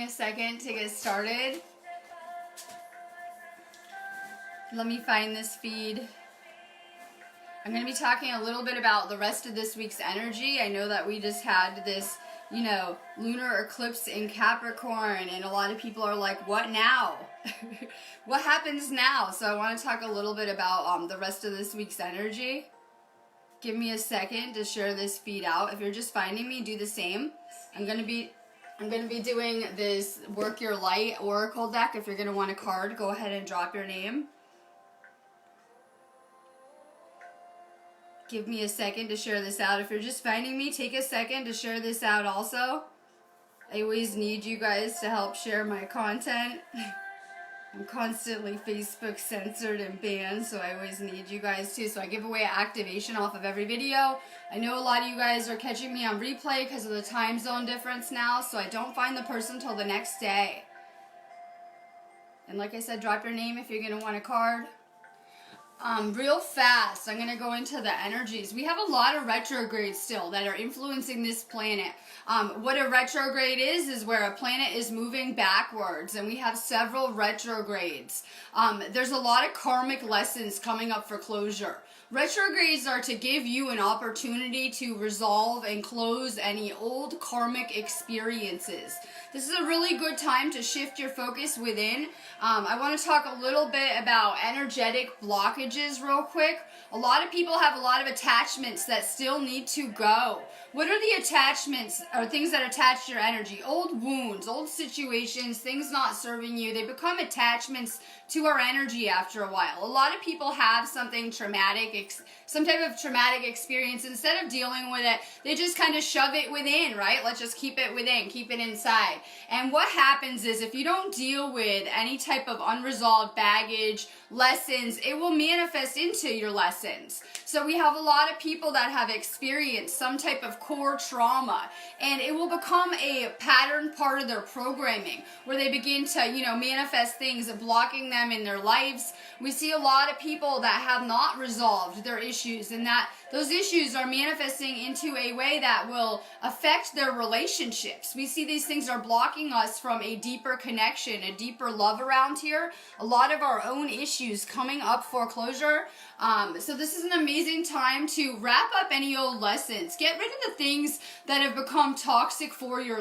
a second to get started. Let me find this feed. I'm going to be talking a little bit about the rest of this week's energy. I know that we just had this, lunar eclipse in Capricorn, and a lot of people are like, what now? What happens now? So I want to talk a little bit about the rest of this week's energy. Give me a second to share this feed out. If you're just finding me, do the same. I'm going to be doing this Work Your Light Oracle deck. If you're going to want a card, go ahead and drop your name. Give me a second to share this out. If you're just finding me, take a second to share this out also. I always need you guys to help share my content. I'm constantly Facebook censored and banned, so I always need you guys too. So I give away activation off of every video. I know a lot of you guys are catching me on replay because of the time zone difference now, so I don't find the person till the next day. And like I said, drop your name if you're going to want a card. Real fast, I'm going to go into the energies. We have a lot of retrogrades still that are influencing this planet. What a retrograde is where a planet is moving backwards, and we have several retrogrades. There's a lot of karmic lessons coming up for closure. Retrogrades are to give you an opportunity to resolve and close any old karmic experiences. This is a really good time to shift your focus within. I want to talk a little bit about energetic blockages real quick. A lot of people have a lot of attachments that still need to go. What are the attachments or things that attach to your energy? Old wounds, old situations, things not serving you. They become attachments to our energy after a while. A lot of people have something traumatic, some type of traumatic experience. Instead of dealing with it, they just kind of shove it within, right? Let's just keep it within, keep it inside. And what happens is if you don't deal with any type of unresolved baggage, lessons, it will manifest into your lessons. So we have a lot of people that have experienced some type of core trauma, and it will become a pattern part of their programming where they begin to, manifest things blocking them in their lives. We see a lot of people that have not resolved their issues, and that those issues are manifesting into a way that will affect their relationships. We see these things are blocking us from a deeper connection, a deeper love around here. A lot of our own issues coming up for closure. So this is an amazing time to wrap up any old lessons. Get rid of the things that have become toxic for your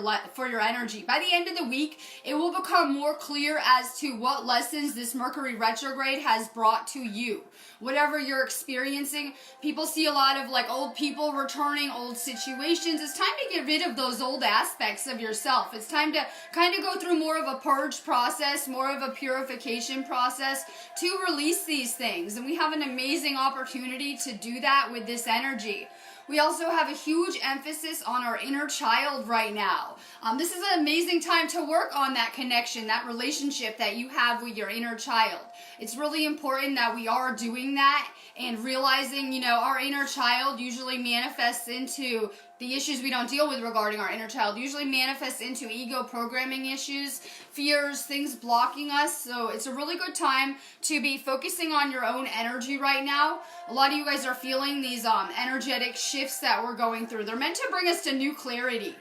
energy. By the end of the week, it will become more clear as to what lessons this Mercury retrograde has brought to you. Whatever you're experiencing, people see a lot of old people returning, old situations. It's time to get rid of those old aspects of yourself. It's time to kind of go through more of a purge process, more of a purification process to release these things. And we have an amazing opportunity to do that with this energy. We also have a huge emphasis on our inner child right now. This is an amazing time to work on that connection, that relationship that you have with your inner child. It's really important that we are doing that and realizing, our inner child usually manifests into the issues we don't deal with regarding our inner child, usually manifests into ego programming issues, fears, things blocking us. So it's a really good time to be focusing on your own energy right now. A lot of you guys are feeling these energetic shifts that we're going through. They're meant to bring us to new clarity.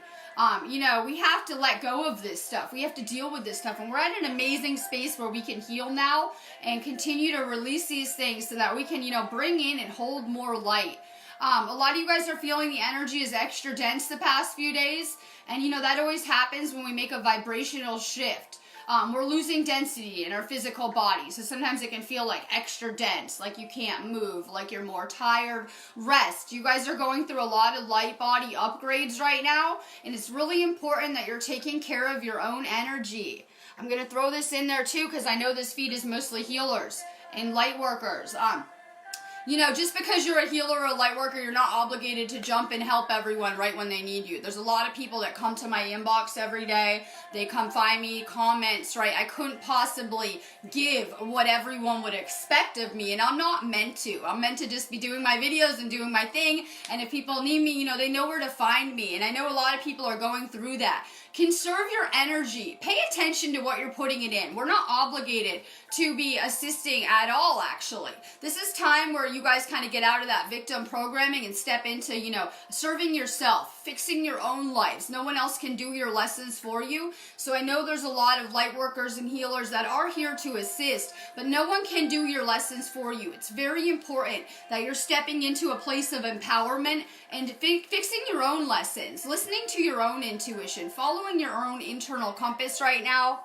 We have to let go of this stuff. We have to deal with this stuff. And we're at an amazing space where we can heal now and continue to release these things so that we can, bring in and hold more light. A lot of you guys are feeling the energy is extra dense the past few days. And, that always happens when we make a vibrational shift. We're losing density in our physical body. So sometimes it can feel like extra dense, like you can't move, like you're more tired. Rest. You guys are going through a lot of light body upgrades right now. And it's really important that you're taking care of your own energy. I'm going to throw this in there too because I know this feed is mostly healers and light workers. Just because you're a healer or a light worker, you're not obligated to jump and help everyone right when they need you. There's a lot of people that come to my inbox every day. They come find me, comments, right? I couldn't possibly give what everyone would expect of me, and I'm not meant to. I'm meant to just be doing my videos and doing my thing, and if people need me, they know where to find me, and I know a lot of people are going through that. Conserve your energy. Pay attention to what you're putting it in. We're not obligated to be assisting at all, actually. This is time where you guys kind of get out of that victim programming and step into, you know, serving yourself, fixing your own lives. No one else can do your lessons for you. So I know there's a lot of light workers and healers that are here to assist, but no one can do your lessons for you. It's very important that you're stepping into a place of empowerment and fixing your own lessons, listening to your own intuition, following your own internal compass right now.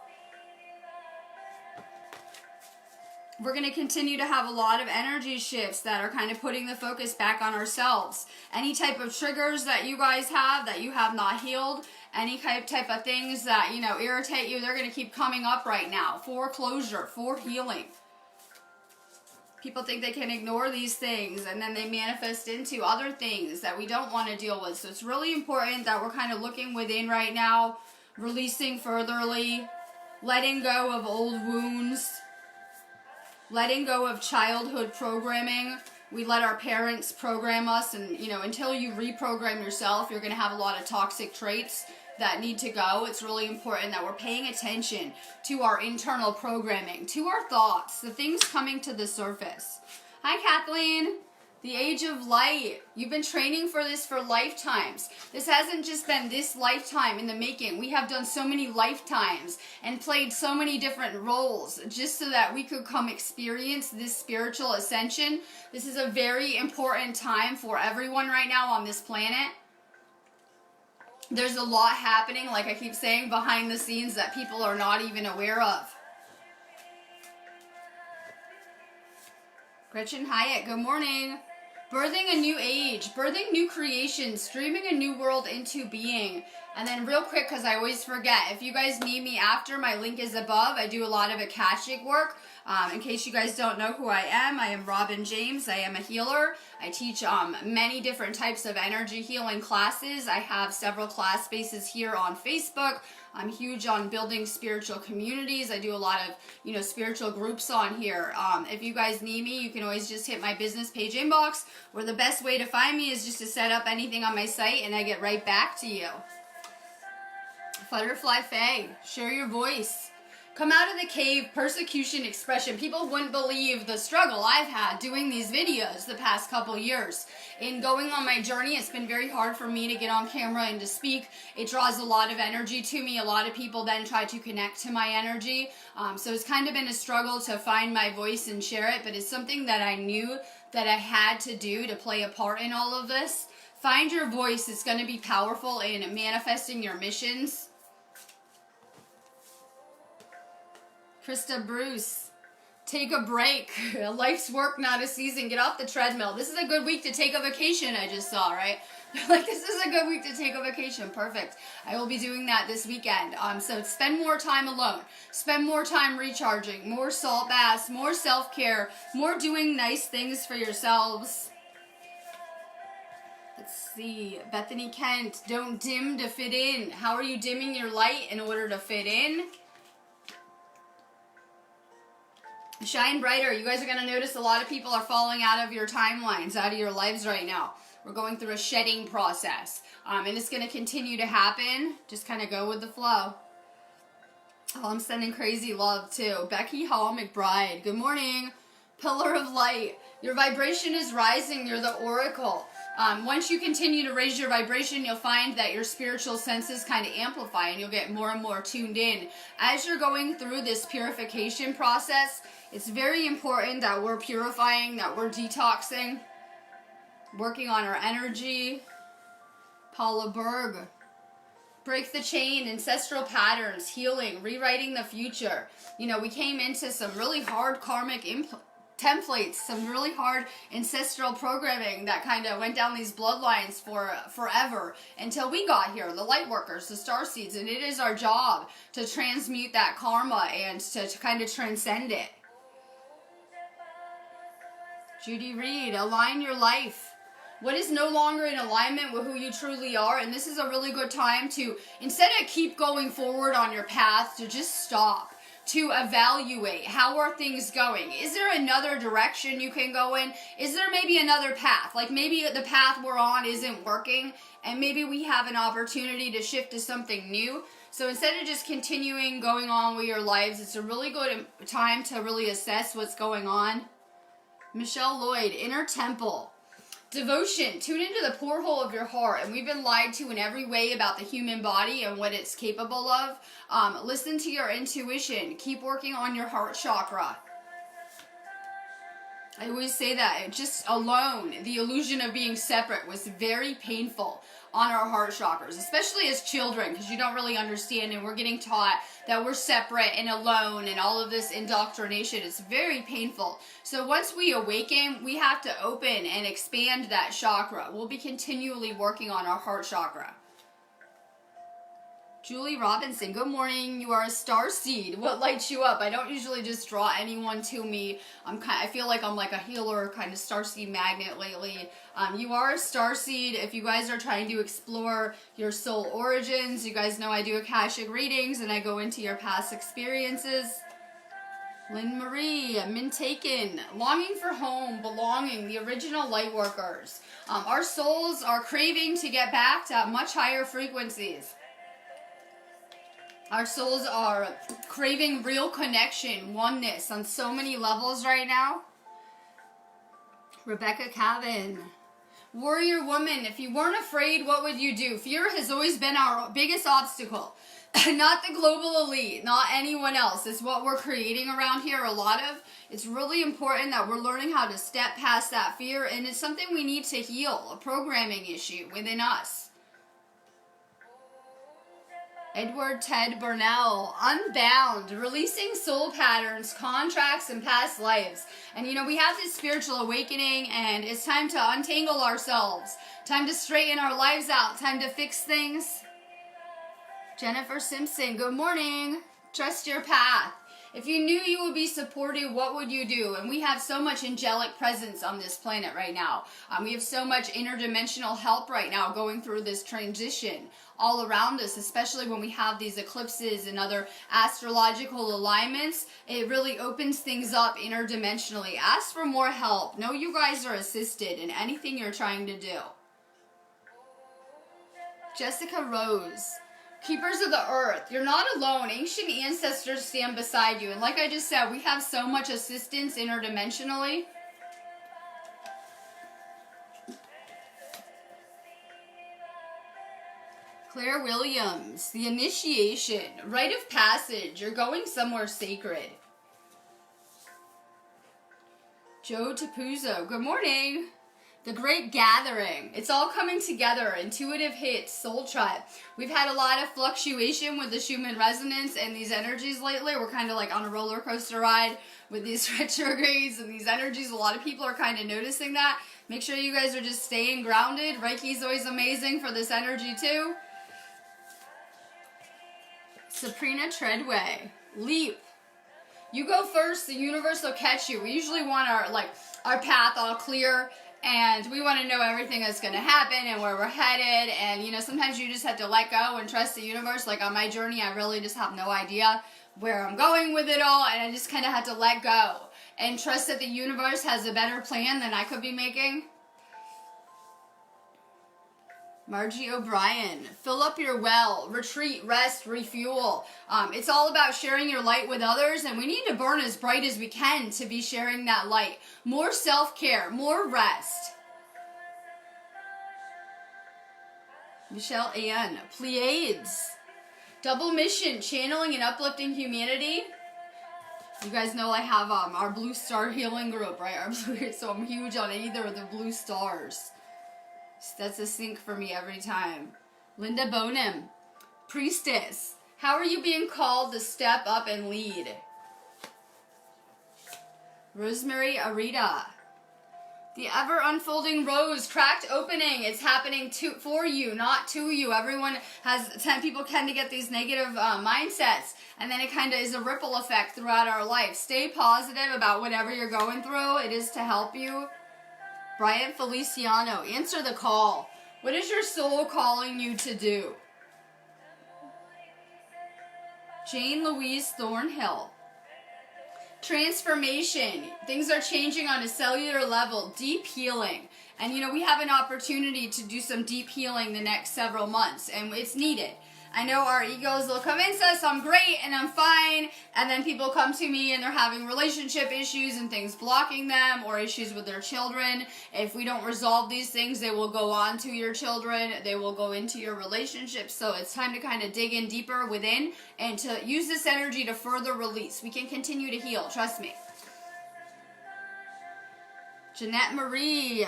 We're going to continue to have a lot of energy shifts that are kind of putting the focus back on ourselves. Any type of triggers that you guys have that you have not healed, any type of things that, you know, irritate you, they're going to keep coming up right now for closure, for healing. People think they can ignore these things and then they manifest into other things that we don't want to deal with. So it's really important that we're kind of looking within right now, releasing furtherly, letting go of old wounds, letting go of childhood programming. We let our parents program us, and, you know, until you reprogram yourself, you're going to have a lot of toxic traits that need to go. It's really important that we're paying attention to our internal programming, to our thoughts, the things coming to the surface. Hi, Kathleen. The age of light. You've been training for this for lifetimes. This hasn't just been this lifetime in the making. We have done so many lifetimes and played so many different roles just so that we could come experience this spiritual ascension. This is a very important time for everyone right now on this planet. There's a lot happening, like I keep saying, behind the scenes that people are not even aware of. Gretchen Hyatt, good morning. Birthing a new age, birthing new creations, streaming a new world into being. And then real quick, because I always forget, if you guys need me after, my link is above. I do a lot of Akashic work. In case you guys don't know who I am Robin James. I am a healer. I teach many different types of energy healing classes. I have several class spaces here on Facebook. I'm huge on building spiritual communities. I do a lot of, you know, spiritual groups on here. If you guys need me, you can always just hit my business page inbox, or the best way to find me is just to set up anything on my site and I get right back to you. Butterfly Faye, share your voice. Come out of the cave, persecution expression. People wouldn't believe the struggle I've had doing these videos the past couple years. In going on my journey, it's been very hard for me to get on camera and to speak. It draws a lot of energy to me. A lot of people then try to connect to my energy. So it's kind of been a struggle to find my voice and share it, but it's something that I knew that I had to do to play a part in all of this. Find your voice. It's going to be powerful in manifesting your missions. Krista Bruce, take a break. Life's work, not a season. Get off the treadmill. This is a good week to take a vacation, I just saw, right? Like, this is a good week to take a vacation. Perfect. I will be doing that this weekend. So spend more time alone. Spend more time recharging. More salt baths. More self-care. More doing nice things for yourselves. Let's see. Bethany Kent, don't dim to fit in. How are you dimming your light in order to fit in? Shine brighter. You guys are going to notice a lot of people are falling out of your timelines, out of your lives right now. We're going through a shedding process. And it's going to continue to happen. Just kind of go with the flow. Oh, I'm sending crazy love too. Becky Hall McBride. Good morning. Pillar of light. Your vibration is rising. You're the oracle. Once you continue to raise your vibration, you'll find that your spiritual senses kind of amplify and you'll get more and more tuned in. As you're going through this purification process, it's very important that we're purifying, that we're detoxing, working on our energy. Paula Berg. Break the chain, ancestral patterns, healing, rewriting the future. You know, we came into some really hard karmic templates, some really hard ancestral programming that kind of went down these bloodlines for forever until we got here, the light workers, the star seeds, and it is our job to transmute that karma and to kind of transcend it. Judy Reed, align your life. What is no longer in alignment with who you truly are? And this is a really good time to, instead of keep going forward on your path, to just stop. To evaluate, how are things going? Is there another direction you can go in? Is there maybe another path? Like maybe the path we're on isn't working and maybe we have an opportunity to shift to something new. So instead of just continuing going on with your lives, it's a really good time to really assess what's going on. Michelle Lloyd, inner temple. Devotion, tune into the porthole of your heart. And we've been lied to in every way about the human body and what it's capable of. Listen to your intuition. Keep working on your heart chakra. I always say that just alone, the illusion of being separate was very painful on our heart chakras, especially as children, because you don't really understand, and we're getting taught that we're separate and alone, and all of this indoctrination is very painful. So once we awaken, we have to open and expand that chakra. We'll be continually working on our heart chakra. Julie Robinson, good morning. You are a star seed. What lights you up? I don't usually just draw anyone to me. I feel like I'm like a healer, kind of star seed magnet lately. You are a star seed. If you guys are trying to explore your soul origins, you guys know I do Akashic readings and I go into your past experiences. Lynn Marie, Mintaken, longing for home, belonging, the original light workers. Our souls are craving to get back to much higher frequencies. Our souls are craving real connection, oneness on so many levels right now. Rebecca Cavan. Warrior woman, if you weren't afraid, what would you do? Fear has always been our biggest obstacle. Not the global elite, not anyone else. It's what we're creating around here, a lot of. It's really important that we're learning how to step past that fear, and it's something we need to heal, a programming issue within us. Edward Ted Burnell, Unbound, releasing soul patterns, contracts, and past lives. And you know, we have this spiritual awakening, and it's time to untangle ourselves. Time to straighten our lives out. Time to fix things. Jennifer Simpson, good morning. Trust your path. If you knew you would be supported, what would you do? And we have so much angelic presence on this planet right now. We have so much interdimensional help right now going through this transition all around us, especially when we have these eclipses and other astrological alignments. It really opens things up interdimensionally. Ask for more help. Know you guys are assisted in anything you're trying to do. Jessica Rose. Keepers of the earth, you're not alone. Ancient ancestors stand beside you. And like I just said, we have so much assistance interdimensionally. Claire Williams, the initiation, rite of passage. You're going somewhere sacred. Joe Tapuzzo, good morning. The Great Gathering. It's all coming together. Intuitive hits, Soul Tribe. We've had a lot of fluctuation with the Schumann resonance and these energies lately. We're kind of like on a roller coaster ride with these retrogrades and these energies. A lot of people are kind of noticing that. Make sure you guys are just staying grounded. Reiki's always amazing for this energy too. Sabrina Treadway. Leap. You go first, the universe will catch you. We usually want our path all clear, and we want to know everything that's going to happen and where we're headed. And, you know, sometimes you just have to let go and trust the universe. Like on my journey, I really just have no idea where I'm going with it all. And I just kind of had to let go and trust that the universe has a better plan than I could be making. Margie O'Brien, fill up your well, retreat, rest, refuel. It's all about sharing your light with others, and we need to burn as bright as we can to be sharing that light. More self-care, more rest. Michelle Ann, Pleiades, double mission, channeling and uplifting humanity. You guys know I have our Blue Star Healing Group, right? So I'm huge on either of the blue stars. That's a sync for me every time. Linda Bonham, Priestess. How are you being called to step up and lead? Rosemary Arita. The ever unfolding rose, cracked opening. It's happening for you, not to you. Everyone has, 10 people tend to get these negative mindsets, and then it kind of is a ripple effect throughout our life. Stay positive about whatever you're going through. It is to help you. Brian Feliciano, answer the call. What is your soul calling you to do? Jane Louise Thornhill. Transformation. Things are changing on a cellular level. Deep healing. And you know, we have an opportunity to do some deep healing the next several months, and it's needed. I know our egos will convince us I'm great and I'm fine, and then people come to me and they're having relationship issues and things blocking them, or issues with their children. If we don't resolve these things, they will go on to your children, they will go into your relationships. So it's time to kind of dig in deeper within and to use this energy to further release. We can continue to heal, trust me. Jeanette Marie,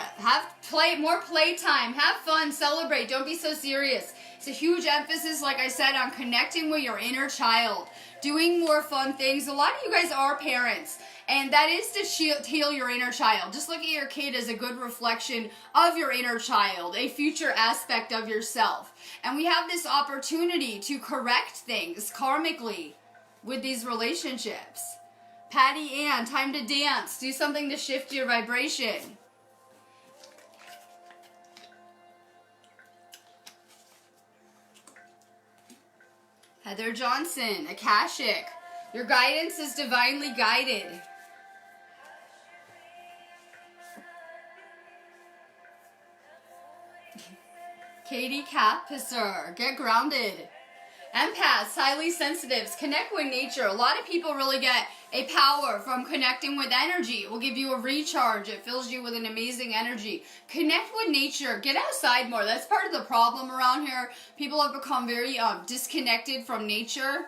more playtime, have fun, celebrate, don't be so serious. It's a huge emphasis, like I said, on connecting with your inner child, doing more fun things. A lot of you guys are parents, and that is to heal your inner child. Just look at your kid as a good reflection of your inner child, a future aspect of yourself. And we have this opportunity to correct things karmically with these relationships. Patty Ann, time to dance. Do something to shift your vibration. Heather Johnson, Akashic. Your guidance is divinely guided. Katie Capisser, get grounded. Empaths, highly sensitives, connect with nature. A lot of people really get a power from connecting with energy. It will give you a recharge. It fills you with an amazing energy. Connect with nature. Get outside more. That's part of the problem around here. People have become very disconnected from nature.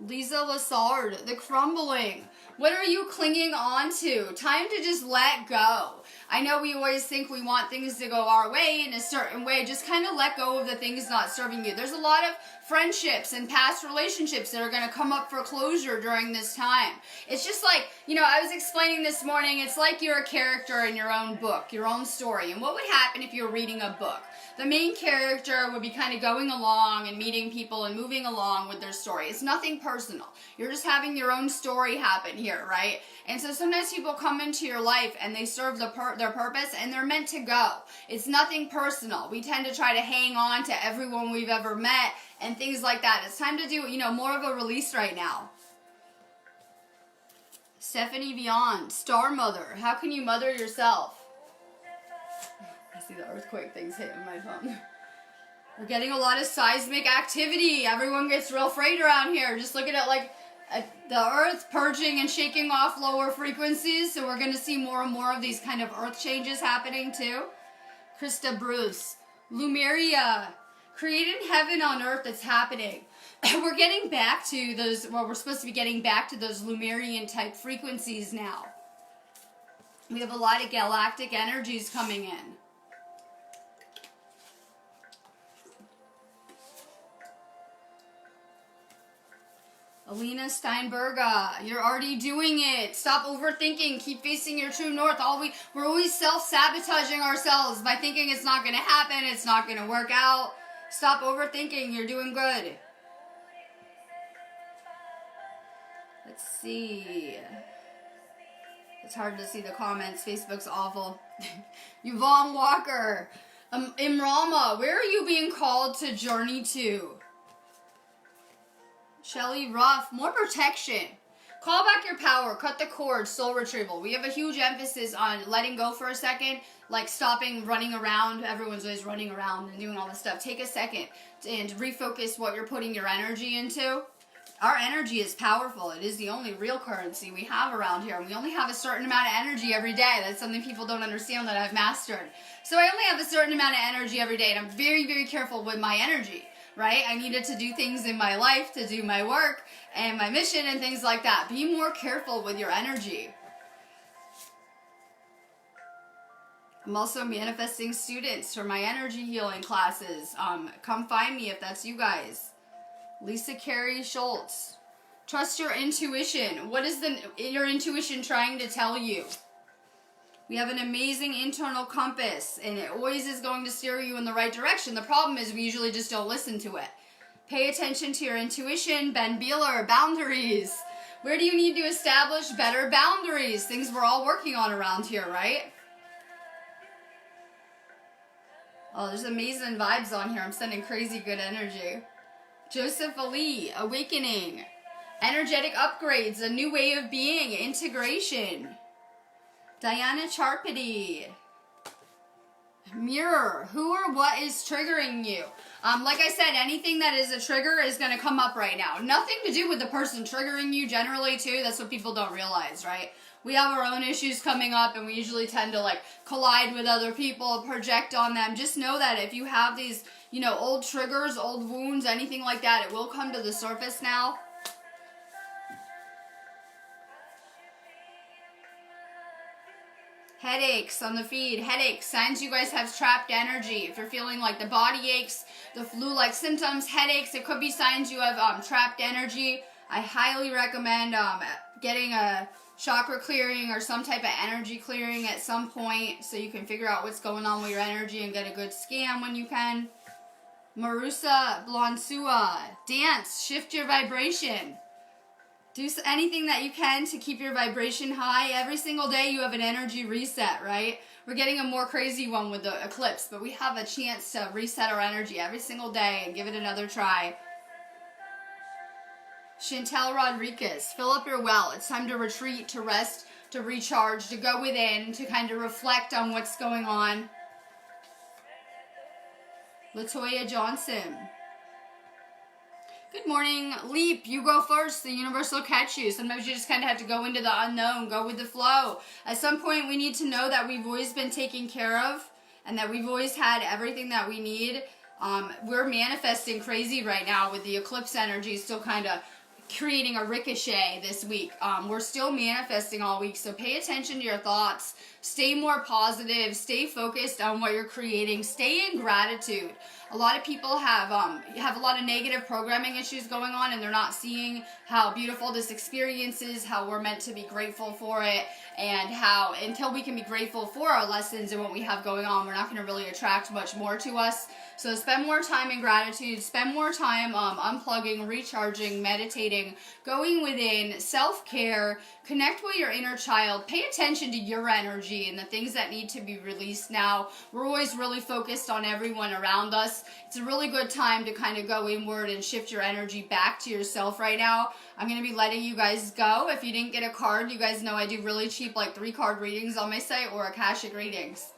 Lisa Lassard, the crumbling. What are you clinging on to? Time to just let go. I know we always think we want things to go our way in a certain way. Just kind of let go of the things not serving you. There's a lot of friendships and past relationships that are going to come up for closure during this time. It's just like, I was explaining this morning, it's like you're a character in your own book, your own story. And what would happen if you were reading a book? The main character would be kind of going along and meeting people and moving along with their story. It's nothing personal. You're just having your own story happen here, right? And so sometimes people come into your life and they serve their purpose and they're meant to go. It's nothing personal. We tend to try to hang on to everyone we've ever met and things like that. It's time to do, more of a release right now. Stephanie Beyond, Star Mother. How can you mother yourself? I see the earthquake things hitting my phone. We're getting a lot of seismic activity. Everyone gets real afraid around here. Just look at it like the earth purging and shaking off lower frequencies. So we're going to see more and more of these kind of earth changes happening too. Krista Bruce, Lumeria, creating heaven on earth that's happening. We're getting back to those, we're supposed to be getting back to those Lumerian type frequencies now. We have a lot of galactic energies coming in. Alina Steinberga, you're already doing it. Stop overthinking. Keep facing your true north. We're always self-sabotaging ourselves by thinking it's not going to happen, it's not going to work out. Stop overthinking. You're doing good. Let's see. It's hard to see the comments. Facebook's awful. Yvonne Walker. Imrama, where are you being called to journey to? Shelly Ruff, more protection. Call back your power, cut the cord, soul retrieval. We have a huge emphasis on letting go for a second, like stopping running around. Everyone's always running around and doing all this stuff. Take a second and refocus what you're putting your energy into. Our energy is powerful. It is the only real currency we have around here. We only have a certain amount of energy every day. That's something people don't understand that I've mastered. So I only have a certain amount of energy every day, and I'm very, very careful with my energy. Right? I needed to do things in my life to do my work and my mission and things like that. Be more careful with your energy. I'm also manifesting students for my energy healing classes. Come find me if that's you guys. Lisa Carey Schultz. Trust your intuition. What is your intuition trying to tell you? We have an amazing internal compass, and it always is going to steer you in the right direction. The problem is we usually just don't listen to it. Pay attention to your intuition. Ben Beeler, boundaries. Where do you need to establish better boundaries? Things we're all working on around here, right? Oh, there's amazing vibes on here. I'm sending crazy good energy. Joseph Ali, awakening. Energetic upgrades, a new way of being, integration. Diana Charpity. Mirror, who or what is triggering you? Like I said, anything that is a trigger is going to come up right now. Nothing to do with the person triggering you generally, too. That's what people don't realize, right? We have our own issues coming up, and we usually tend to, like, collide with other people, project on them. Just know that if you have these, you know, old triggers, old wounds, anything like that, it will come to the surface now. Headaches on the feed. Headaches. Signs you guys have trapped energy. If you're feeling like the body aches, the flu-like symptoms, headaches, it could be signs you have trapped energy. I highly recommend getting a chakra clearing or some type of energy clearing at some point so you can figure out what's going on with your energy and get a good scan when you can. Marusa Blonsua. Dance. Shift your vibration. Do anything that you can to keep your vibration high. Every single day you have an energy reset, right? We're getting a more crazy one with the eclipse, but we have a chance to reset our energy every single day and give it another try. Chantel Rodriguez, fill up your well. It's time to retreat, to rest, to recharge, to go within, to kind of reflect on what's going on. Latoya Johnson. Good morning, Leap. You go first. The universe will catch you. Sometimes you just kind of have to go into the unknown, go with the flow. At some point, we need to know that we've always been taken care of and that we've always had everything that we need. We're manifesting crazy right now with the eclipse energy still kind of creating a ricochet this week. We're still manifesting all week, so pay attention to your thoughts. Stay more positive. Stay focused on what you're creating. Stay in gratitude. A lot of people have a lot of negative programming issues going on, and they're not seeing how beautiful this experience is, how we're meant to be grateful for it, and how until we can be grateful for our lessons and what we have going on, we're not going to really attract much more to us. So spend more time in gratitude, spend more time unplugging, recharging, meditating, going within, self-care, connect with your inner child, pay attention to your energy and the things that need to be released now. We're always really focused on everyone around us. It's a really good time to kind of go inward and shift your energy back to yourself right now. I'm going to be letting you guys go. If you didn't get a card, you guys know I do really cheap like 3-card readings on my site or Akashic readings.